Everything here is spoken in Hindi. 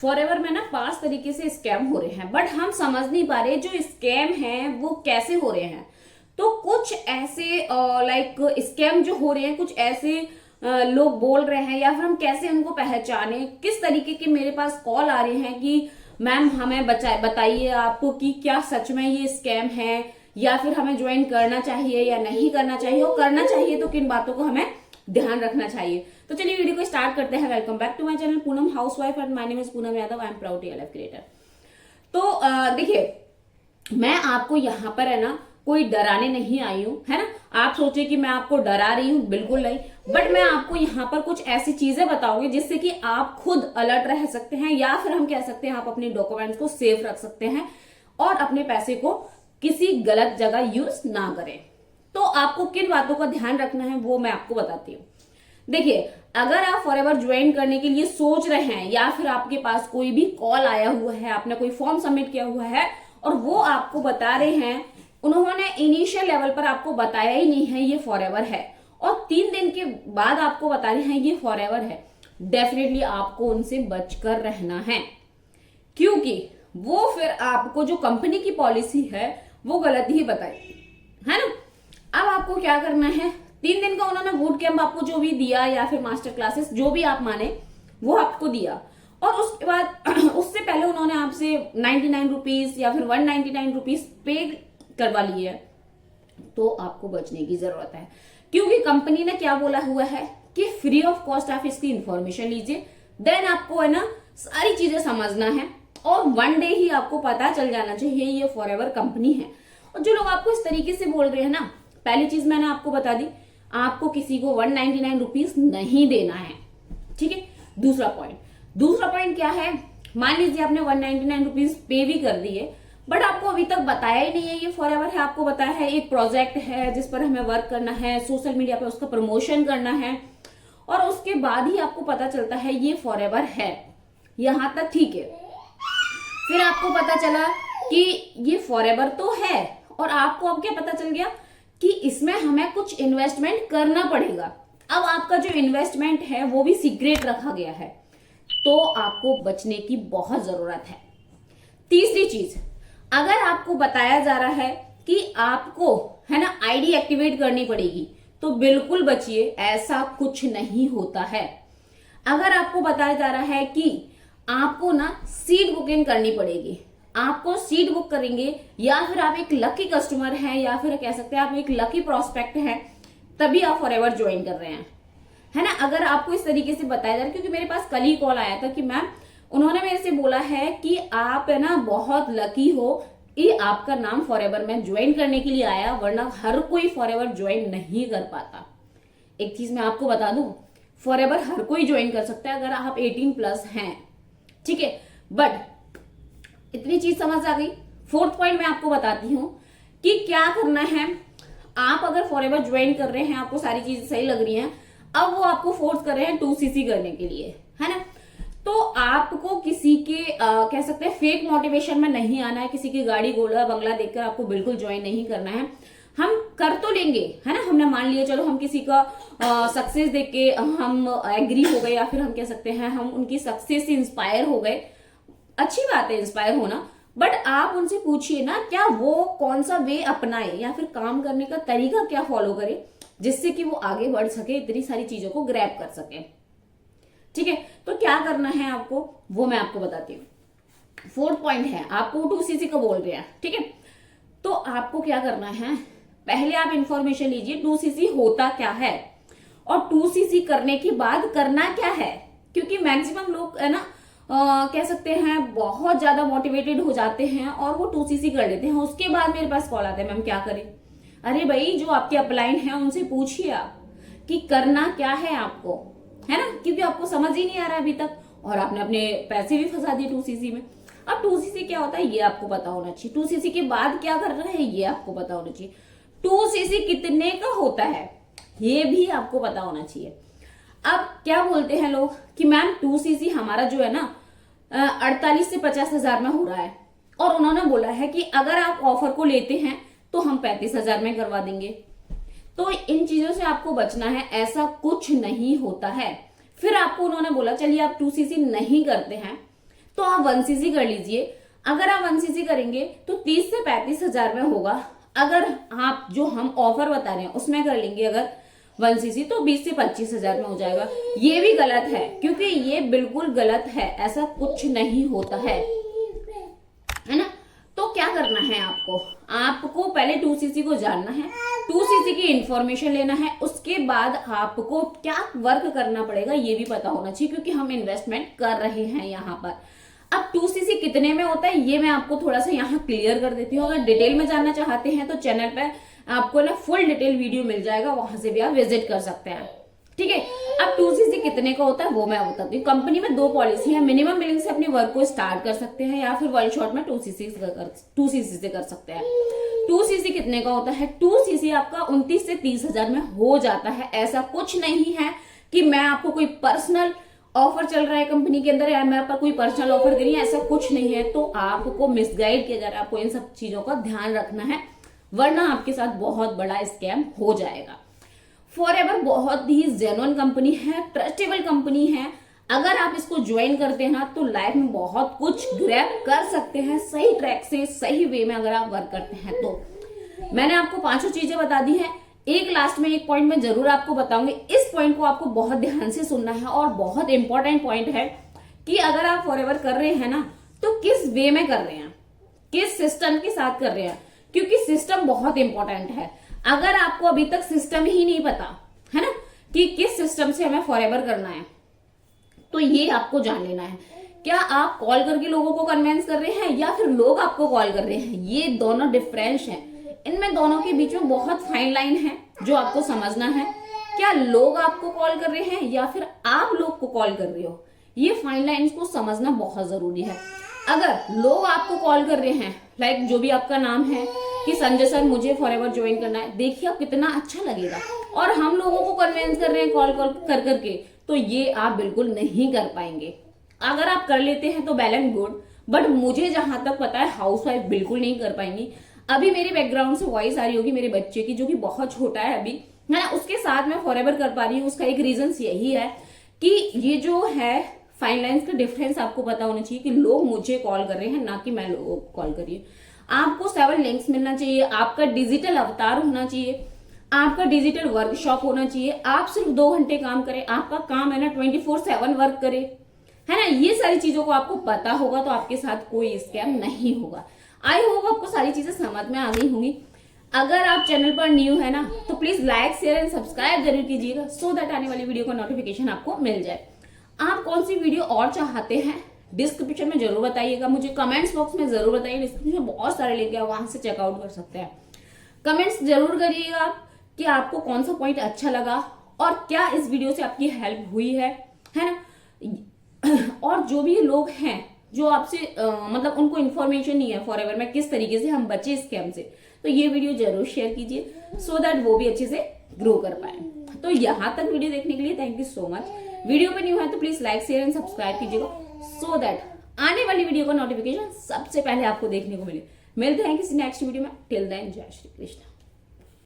फॉरएवर में ना 5 तरीके से स्कैम हो रहे हैं, बट हम समझ नहीं पा रहे जो स्कैम हैं वो कैसे हो रहे हैं। तो कुछ ऐसे लाइक स्कैम जो हो रहे हैं, कुछ ऐसे लोग बोल रहे हैं, या फिर हम कैसे उनको पहचाने, किस तरीके के मेरे पास कॉल आ रहे हैं कि मैम हमें बताइए आपको कि क्या सच में ये स्कैम है, या फिर हमें ज्वाइन करना चाहिए या नहीं करना चाहिए, और करना चाहिए तो किन बातों को हमें ध्यान रखना चाहिए। तो चलिए वीडियो को स्टार्ट करते हैं। Welcome back to my channel Poonam housewife and my name is Poonam Yadav. I am proud TLF creator. तो देखिए, मैं आपको यहाँ पर है ना कोई डराने नहीं आई हूँ, है ना। आप सोचे कि मैं आपको डरा रही हूँ, बिल्कुल नहीं। बट मैं आपको यहाँ पर कुछ ऐसी चीजें बताऊंगी जिससे कि आप खुद अलर्ट रह सकते हैं, या फिर हम कह सकते हैं आप अपने डॉक्यूमेंट्स को सेफ रख सकते हैं और अपने पैसे को किसी गलत जगह यूज ना करें। तो आपको किन बातों का ध्यान रखना है वो मैं आपको बताती हूँ। देखिए, अगर आप फॉरएवर ज्वाइन करने के लिए सोच रहे हैं, या फिर आपके पास कोई भी कॉल आया हुआ है, आपने कोई फॉर्म सबमिट किया हुआ है और वो आपको बता रहे हैं, उन्होंने इनिशियल लेवल पर आपको बताया ही नहीं है ये फॉरएवर है, और 3 दिन के बाद आपको बता रहे हैं ये फॉरएवर है, डेफिनेटली आपको उनसे बचकर रहना है। क्योंकि वो फिर आपको जो कंपनी की पॉलिसी है वो गलत ही बताएगी, है ना। अब आपको क्या करना है, 3 दिन का उन्होंने बूट कैंप आपको जो भी दिया, या फिर मास्टर क्लासेस जो भी आप माने वो आपको दिया, और उसके बाद उससे पहले उन्होंने आपसे 99 रुपीज या फिर 199 रुपीज पे करवा लिए है। तो आपको बचने की जरूरत है, क्योंकि कंपनी ने क्या बोला हुआ है कि फ्री ऑफ कॉस्ट आप इसकी इंफॉर्मेशन लीजिए, देन आपको है ना सारी चीजें समझना है, और 1 डे ही आपको पता चल जाना चाहिए ये फॉरएवर कंपनी है। और जो लोग आपको इस तरीके से बोल रहे हैं ना, पहली चीज मैंने आपको बता दी, आपको किसी को 199 रुपीज नहीं देना है, ठीक है। दूसरा पॉइंट क्या है, मान लीजिए आपने 199 रुपीज पे भी कर दिए, बट आपको अभी तक बताया ही नहीं है ये फॉरएवर है। आपको बताया है एक प्रोजेक्ट है जिस पर हमें वर्क करना है, सोशल मीडिया पे उसका प्रमोशन करना है, और उसके बाद ही आपको पता चलता है ये फॉरएवर है। यहां तक ठीक है। फिर आपको पता चला कि ये फॉरएवर तो है, और आपको अब क्या पता चल गया कि इसमें हमें कुछ इन्वेस्टमेंट करना पड़ेगा। अब आपका जो इन्वेस्टमेंट है वो भी सीक्रेट रखा गया है, तो आपको बचने की बहुत जरूरत है। तीसरी चीज, अगर आपको बताया जा रहा है कि आपको है ना आईडी एक्टिवेट करनी पड़ेगी, तो बिल्कुल बचिए, ऐसा कुछ नहीं होता है। अगर आपको बताया जा रहा है कि आपको ना सीट बुकिंग करनी पड़ेगी, आपको सीट बुक करेंगे, या फिर आप एक लकी कस्टमर हैं, या फिर कह सकते हैं आप एक लकी प्रोस्पेक्ट हैं, तभी आप फॉरएवर ज्वाइन कर रहे हैं, है ना। अगर आपको इस तरीके से बताया जा रहा है, क्योंकि मेरे पास कल ही कॉल आया था कि मैम उन्होंने मेरे से बोला है कि आप है ना बहुत लकी हो, ये आपका नाम फॉरएवर में ज्वाइन करने के लिए आया, वरना हर कोई फॉरएवर ज्वाइन नहीं कर पाता। एक चीज मैं आपको बता दूं, फॉरएवर हर कोई ज्वाइन कर सकता है अगर आप 18+ हैं, ठीक है। बट इतनी चीज समझ आ गई। 4th पॉइंट मैं आपको बताती हूँ कि क्या करना है। आप अगर फॉरएवर ज्वाइन कर रहे हैं, आपको सारी चीजें सही लग रही हैं, अब वो आपको फोर्स कर रहे हैं 2CC करने के लिए, है ना। तो आपको किसी के कह सकते हैं फेक मोटिवेशन में नहीं आना है, किसी की गाड़ी घोड़ा बंगला देखकर आपको बिल्कुल ज्वाइन नहीं करना है। हम कर तो लेंगे, है ना। हमने मान लिया चलो हम किसी का सक्सेस देख के हम एग्री हो गए, या फिर हम कह सकते हैं हम उनकी सक्सेस से इंस्पायर हो गए, अच्छी बात है इंस्पायर होना, बट आप उनसे पूछिए ना क्या वो कौन सा वे अपनाए, या फिर काम करने का तरीका क्या फॉलो करे, जिससे कि वो आगे बढ़ सके, इतनी सारी चीजों को ग्रैब कर सके, ठीक है। तो क्या करना है आपको वो मैं आपको बताती हूँ। 4th पॉइंट है, आपको 2CC का बोल रहे हैं, ठीक है। तो आपको क्या करना है, पहले आप इंफॉर्मेशन लीजिए 2CC होता क्या है, और 2CC करने के बाद करना क्या है। क्योंकि मैक्सिमम लोग है ना कह सकते हैं बहुत ज्यादा मोटिवेटेड हो जाते हैं और वो 2CC कर लेते हैं, उसके बाद मेरे पास कॉल आता है मैम क्या करें। अरे भाई, जो आपके अपलाइन है उनसे पूछिए आप कि करना क्या है आपको, है ना। क्योंकि आपको समझ ही नहीं आ रहा अभी तक, और आपने अपने पैसे भी फंसा दिए 2CC में। अब 2CC क्या होता है ये आपको पता होना चाहिए, 2CC के बाद क्या करना है ये आपको पता होना चाहिए, 2CC कितने का होता है ये भी आपको पता होना चाहिए। अब क्या बोलते हैं लोग कि मैम 2CC हमारा जो है ना 48 से 50 हजार में हो रहा है, और उन्होंने बोला है कि अगर आप ऑफर को लेते हैं तो हम 35 हजार में करवा देंगे। तो इन चीजों से आपको बचना है, ऐसा कुछ नहीं होता है। फिर आपको उन्होंने बोला चलिए आप 2CC नहीं करते हैं, तो आप 1cc कर लीजिए। अगर आप 1cc करेंगे तो 30 से 35 हजार में होगा। अगर आप जो हम ऑफर बता रहे हैं उसमें कर लेंगे अगर 1cc तो 20 से 25 हजार में हो जाएगा। ये भी गलत है, क्योंकि ये बिल्कुल गलत है, ऐसा कुछ नहीं होता है ना। तो क्या करना है आपको, आपको पहले 2cc को जानना है, 2cc की इंफॉर्मेशन लेना है, उसके बाद आपको क्या वर्क करना पड़ेगा ये भी पता होना चाहिए, क्योंकि हम इन्वेस्टमेंट कर रहे हैं यहाँ पर। अब 2cc कितने में होता है ये मैं आपको थोड़ा सा यहाँ क्लियर कर देती हूँ। अगर डिटेल में जानना चाहते हैं तो चैनल पे आपको ना फुल डिटेल वीडियो मिल जाएगा, वहां से भी आप विजिट कर सकते हैं, ठीक है। अब 2cc कितने का होता है वो मैं बताती हूँ। कंपनी में 2 पॉलिसी है, मिनिमम बिलिंग से अपने वर्क को स्टार्ट कर सकते हैं या फिर वन शॉट में 2cc से कर सकते हैं। 2cc कितने का होता है, 2cc आपका 29 से 30 हजार में हो जाता है। ऐसा कुछ नहीं है कि मैं आपको कोई पर्सनल ऑफर चल रहा है कंपनी के अंदर या मैं आपको कोई पर्सनल ऑफर दे रही है, ऐसा कुछ नहीं है। तो आपको मिसगाइड किया जा रहा है, आपको इन सब चीजों का ध्यान रखना है, वरना आपके साथ बहुत बड़ा स्कैम हो जाएगा। फॉरएवर बहुत ही जेन्युइन कंपनी है, ट्रस्टेबल कंपनी है। अगर आप इसको ज्वाइन करते हैं ना तो लाइफ में बहुत कुछ ग्रैब कर सकते हैं, सही ट्रैक से सही वे में अगर आप वर्क करते हैं तो। मैंने आपको 5 चीजें बता दी हैं, एक लास्ट में एक पॉइंट मैं जरूर आपको बताऊंगी। इस पॉइंट को आपको बहुत ध्यान से सुनना है और बहुत इंपॉर्टेंट पॉइंट है कि अगर आप फॉरएवर कर रहे हैं ना तो किस वे में कर रहे हैं, किस सिस्टम के साथ कर रहे हैं, क्योंकि सिस्टम बहुत इंपॉर्टेंट है। अगर आपको अभी तक सिस्टम ही नहीं पता है ना कि किस सिस्टम से हमें फॉरएवर करना है, तो ये आपको जान लेना है। क्या आप कॉल करके लोगों को कन्विंस कर रहे हैं या फिर लोग आपको कॉल कर रहे हैं, ये दोनों डिफरेंस है। इनमें दोनों के बीच में बहुत फाइन लाइन है जो आपको समझना है। क्या लोग आपको कॉल कर रहे हैं या फिर आप लोग को कॉल कर रहे हो, ये फाइन लाइन को समझना बहुत जरूरी है। अगर लोग आपको कॉल कर रहे हैं, लाइक जो भी आपका नाम है कि संजय सर मुझे फॉरएवर ज्वाइन करना है, देखिए आप कितना अच्छा लगेगा। और हम लोगों को कन्विंस कर रहे हैं कॉल कर करके, तो ये आप बिल्कुल नहीं कर पाएंगे। अगर आप कर लेते हैं तो वेल एंड गुड, बट मुझे जहां तक पता है हाउसवाइफ बिल्कुल नहीं कर पाएंगी। अभी मेरे बैकग्राउंड से वॉइस आ रही होगी मेरे बच्चे की, जो कि बहुत छोटा है अभी, है ना, उसके साथ मैं फॉरएवर कर पा रही हूँ। उसका एक रीजन यही है कि ये जो है फाइन लाइन्स का डिफरेंस आपको पता होना चाहिए कि लोग मुझे कॉल कर रहे हैं ना कि मैं लोगों को कॉल कर रही हूँ। आपको 7 लिंक्स मिलना चाहिए, आपका डिजिटल अवतार होना चाहिए, आपका डिजिटल वर्कशॉप होना चाहिए। आप सिर्फ 2 घंटे काम करें, आपका काम है ना 24/7 वर्क करे, है ना। ये सारी चीजों को आपको पता होगा तो आपके साथ कोई स्कैम नहीं होगा। आई होप आपको सारी चीजें समझ में आ गई होंगी। अगर आप चैनल पर न्यू है ना तो please like share and subscribe जरूर कीजिएगा, सो दैट आने वाली वीडियो का नोटिफिकेशन आपको मिल जाए। आप कौन सी वीडियो और चाहते हैं डिस्क्रिप्शन में जरूर बताइएगा, मुझे कमेंट्स बॉक्स में जरूर बताइए। डिस्क्रिप्शन में बहुत सारे लिंक है, वहां से चेकआउट कर सकते हैं। कमेंट्स जरूर करिएगा कि आपको कौन सा पॉइंट अच्छा लगा और क्या इस वीडियो से आपकी हेल्प हुई है ना। और जो भी लोग हैं जो आपसे मतलब उनको इन्फॉर्मेशन नहीं है फॉरएवर में किस तरीके से हम बचे स्कैम से, तो ये वीडियो जरूर शेयर कीजिए, सो दैट वो भी अच्छे से ग्रो कर पाए। तो यहाँ तक वीडियो देखने के लिए thank you so much. Video पे न्यू है तो please like share and subscribe कीजिएगा, सो दैट आने वाली वीडियो का नोटिफिकेशन सबसे पहले आपको देखने को मिले। मिलते हैं किसी नेक्स्ट वीडियो में। टिल देन जय श्री कृष्ण।